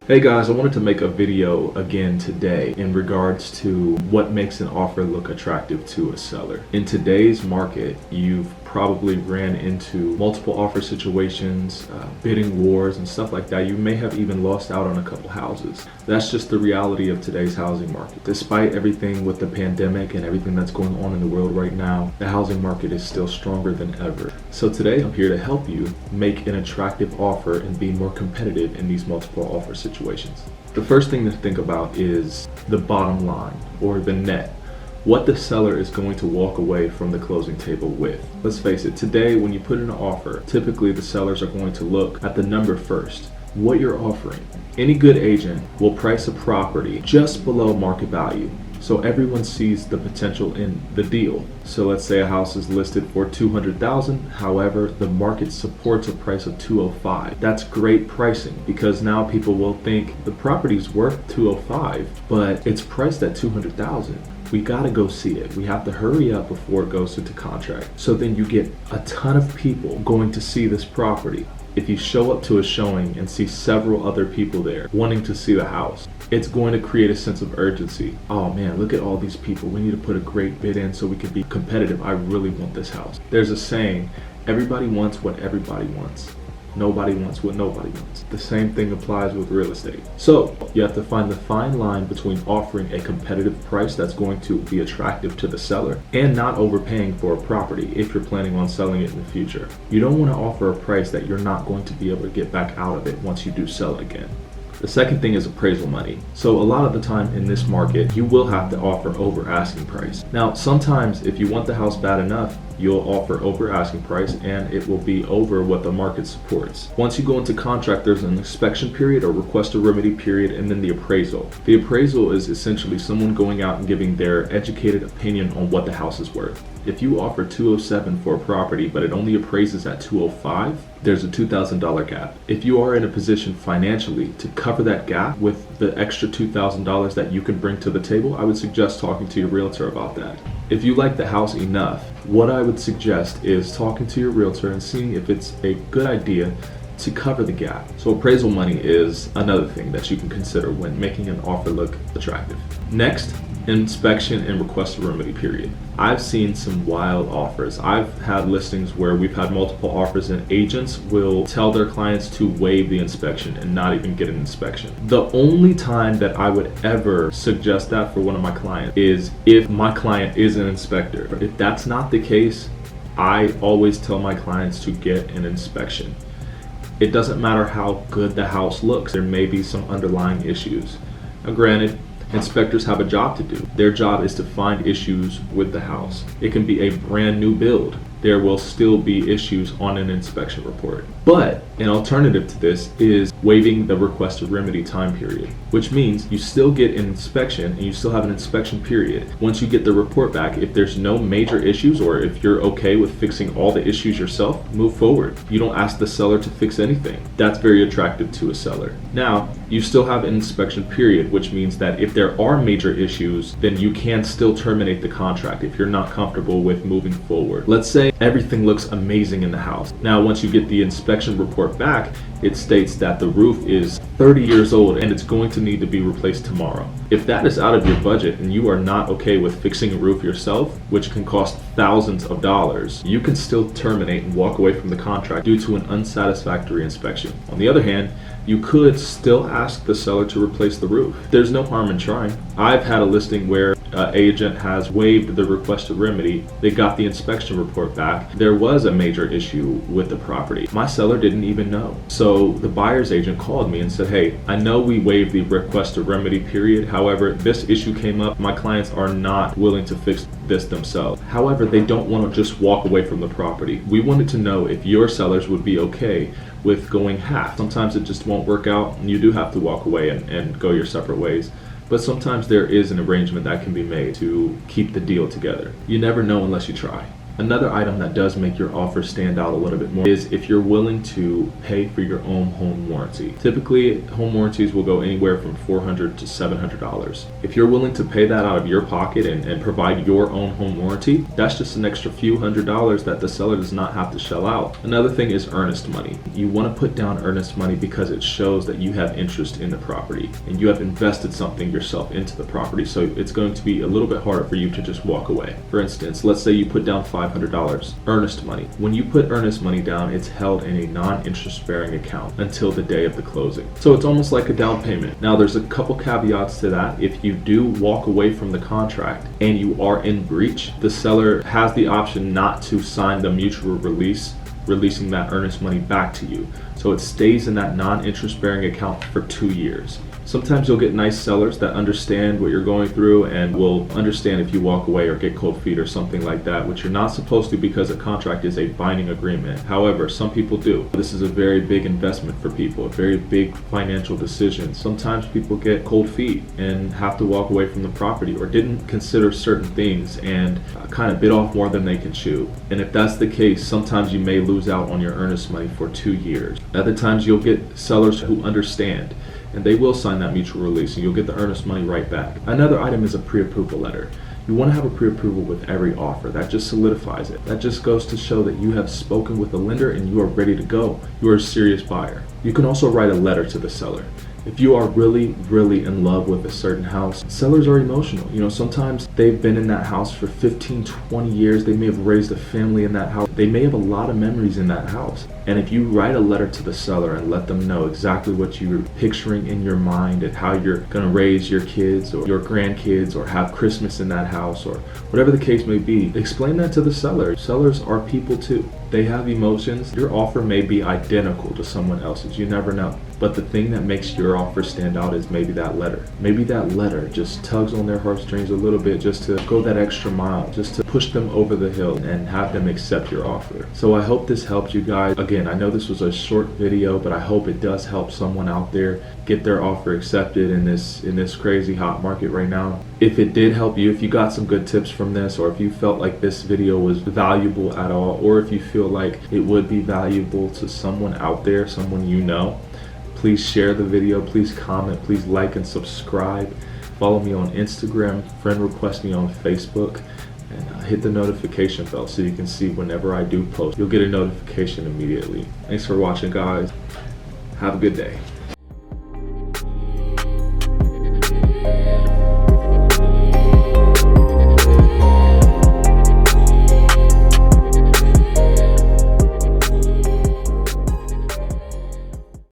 Hey guys, I wanted to make a video again today in regards to what makes an offer look attractive to a seller. In today's market, you've probably ran into multiple offer situations, bidding wars and stuff like that. You may have even lost out on a couple houses. That's just the reality of today's housing market. Despite everything with the pandemic and everything that's going on in the world right now, the housing market is still stronger than ever. So today I'm here to help you make an attractive offer and be more competitive in these multiple offer situations. The first thing to think about is the bottom line, or the net. What the seller is going to walk away from the closing table with. Let's face it, today when you put in an offer, typically the sellers are going to look at the number first, what you're offering. Any good agent will price a property just below market value, so everyone sees the potential in the deal. So let's say a house is listed for $200,000, however, the market supports a price of $205. That's great pricing because now people will think the property's worth $205, but it's priced at $200,000. We gotta go see it. We have to hurry up before it goes into contract. So then you get a ton of people going to see this property. If you show up to a showing and see several other people there wanting to see the house, it's going to create a sense of urgency. Oh man, look at all these people. We need to put a great bid in so we can be competitive. I really want this house. There's a saying, everybody wants what everybody wants. Nobody wants what nobody wants. The same thing applies with real estate. So you have to find the fine line between offering a competitive price that's going to be attractive to the seller and not overpaying for a property if you're planning on selling it in the future. You don't want to offer a price that you're not going to be able to get back out of it once you do sell it again. The second thing is appraisal money. So a lot of the time in this market, you will have to offer over asking price. Now, sometimes if you want the house bad enough, you'll offer over asking price and it will be over what the market supports. Once you go into contract, there's an inspection period or request a remedy period and then the appraisal. The appraisal is essentially someone going out and giving their educated opinion on what the house is worth. If you offer $207 for a property, but it only appraises at $205, there's a $2,000 gap. If you are in a position financially to cover that gap with the extra $2,000 that you can bring to the table, I would suggest talking to your realtor about that. If you like the house enough, what I would suggest is talking to your realtor and seeing if it's a good idea to cover the gap. So appraisal money is another thing that you can consider when making an offer look attractive. Next, inspection and request a remedy period. I've seen some wild offers. I've had listings where we've had multiple offers and agents will tell their clients to waive the inspection and not even get an inspection. The only time that I would ever suggest that for one of my clients is if my client is an inspector. If that's not the case, I always tell my clients to get an inspection. It doesn't matter how good the house looks. There may be some underlying issues. Now granted, inspectors have a job to do. Their job is to find issues with the house. It can be a brand new build. There will still be issues on an inspection report. But an alternative to this is waiving the requested remedy time period, which means you still get an inspection and you still have an inspection period. Once you get the report back, if there's no major issues or if you're okay with fixing all the issues yourself, move forward. You don't ask the seller to fix anything. That's very attractive to a seller. Now, you still have an inspection period, which means that if there are major issues, then you can still terminate the contract if you're not comfortable with moving forward. Let's say everything looks amazing in the house. Now, once you get the inspection report back, it states that the roof is 30 years old and it's going to need to be replaced tomorrow. If that is out of your budget and you are not okay with fixing a roof yourself, which can cost thousands of dollars, you can still terminate and walk away from the contract due to an unsatisfactory inspection. On the other hand, you could still ask the seller to replace the roof. There's no harm in trying. I've had a listing where an agent has waived the requested remedy. They got the inspection report back. There was a major issue with the property. My seller didn't even know. So the buyer's agent called me and said, hey, I know we waived the requested remedy period. However, this issue came up. My clients are not willing to fix this themselves. However, they don't want to just walk away from the property. We wanted to know if your sellers would be okay with going half. Sometimes it just won't work out and you do have to walk away and go your separate ways. But sometimes there is an arrangement that can be made to keep the deal together. You never know unless you try. Another item that does make your offer stand out a little bit more is if you're willing to pay for your own home warranty. Typically, home warranties will go anywhere from $400 to $700. If you're willing to pay that out of your pocket and provide your own home warranty, that's just an extra few $100s that the seller does not have to shell out. Another thing is earnest money. You want to put down earnest money because it shows that you have interest in the property and you have invested something yourself into the property, so it's going to be a little bit harder for you to just walk away. For instance, let's say you put down $500 earnest money. When you put earnest money down, it's held in a non-interest bearing account until the day of the closing. So it's almost like a down payment. Now there's a couple caveats to that. If you do walk away from the contract and you are in breach, the seller has the option not to sign the mutual release, releasing that earnest money back to you. So it stays in that non-interest bearing account for 2 years. Sometimes you'll get nice sellers that understand what you're going through and will understand if you walk away or get cold feet or something like that, which you're not supposed to because a contract is a binding agreement. However, some people do. This is a very big investment for people, a very big financial decision. Sometimes people get cold feet and have to walk away from the property or didn't consider certain things and kind of bit off more than they can chew. And if that's the case, sometimes you may lose out on your earnest money for 2 years. Other times you'll get sellers who understand and they will sign that mutual release and you'll get the earnest money right back. Another item is a pre-approval letter. You want to have a pre-approval with every offer. That just solidifies it. That just goes to show that you have spoken with the lender and you are ready to go. You are a serious buyer. You can also write a letter to the seller. If you are really, really in love with a certain house, sellers are emotional. You know, sometimes they've been in that house for 15, 20 years. They may have raised a family in that house. They may have a lot of memories in that house. And if you write a letter to the seller and let them know exactly what you're picturing in your mind and how you're going to raise your kids or your grandkids or have Christmas in that house or whatever the case may be, explain that to the seller. Sellers are people too. They have emotions. Your offer may be identical to someone else's. You never know. But the thing that makes your offer stand out is maybe that letter. Maybe that letter just tugs on their heartstrings a little bit just to go that extra mile, just to push them over the hill and have them accept your offer. So I hope this helped you guys. Again, I know this was a short video, but I hope it does help someone out there get their offer accepted in this crazy hot market right now. If it did help you, if you got some good tips from this, or if you felt like this video was valuable at all, or if you feel like it would be valuable to someone out there, someone you know, please share the video, please comment, please like and subscribe. Follow me on Instagram, friend request me on Facebook, and hit the notification bell so you can see whenever I do post. You'll get a notification immediately. Thanks for watching, guys. Have a good day.